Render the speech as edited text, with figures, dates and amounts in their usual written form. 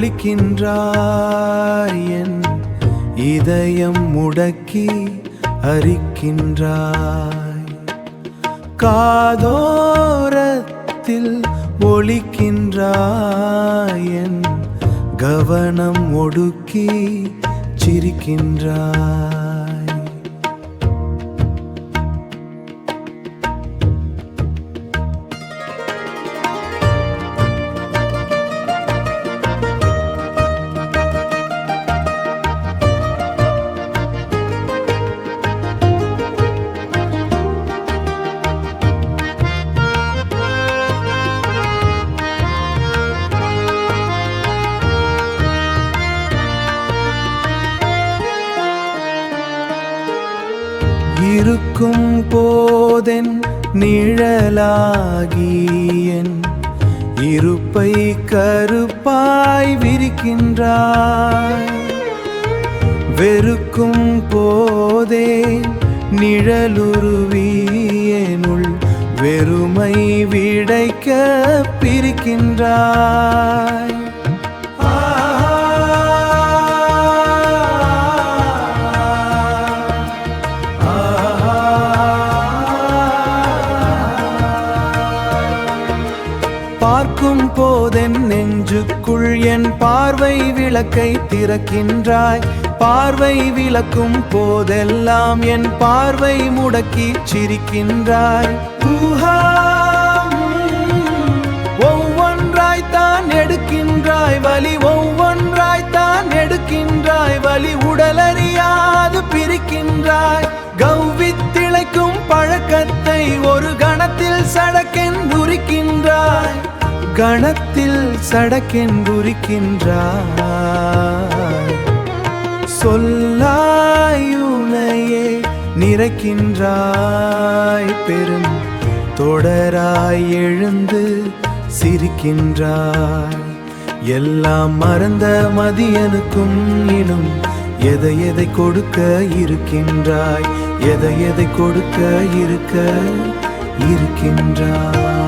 ஒலிக்கின்றாய் என் இதயம் முடக்கி அரிக்கின்றாய் காதோரத்தில் ஒலிக்கின்றாய் என் கவனம் ஒடுக்கி சிரிக்கின்றாய் இருக்கும் போதென் நிழலாகி என் இருப்பை கருப்பாய் விரிக்கின்றாய் வெறுக்கும் போதே நிழலுருவி என்னுள் வெறுமை விடைக்க பிரிக்கின்றாய் பார்க்கும் போதென் நெஞ்சுக்குள் என் பார்வை விளக்கை திறக்கின்றாய் பார்வை விளக்கும் போதெல்லாம் என் பார்வை முடக்கி சிரிக்கின்றாய் ஒவ்வொன்றாய்த்தான் எடுக்கின்றாய் வலி ஒவ்வொன்றாய்த்தான் எடுக்கின்றாய் வலி உடலறியாது பிரிக்கின்றாய் கௌவித்திளைக்கும் பழக்கத்தை ஒரு கணத்தில் சடக்கென்றுரிக்கின்றாய் கணத்தில் சடக்கென்றுரிக்கின்றாய் சொல்லாயுனையே நிறைக்கின்றாய் பெரும் தொடராய் எழுந்து சிரிக்கின்றாய் எல்லாம் மறந்த மதியனுக்கும் இன்னும் எதை எதை கொடுக்க இருக்கின்றாய் எதை எதை கொடுக்க இருக்கின்றாய்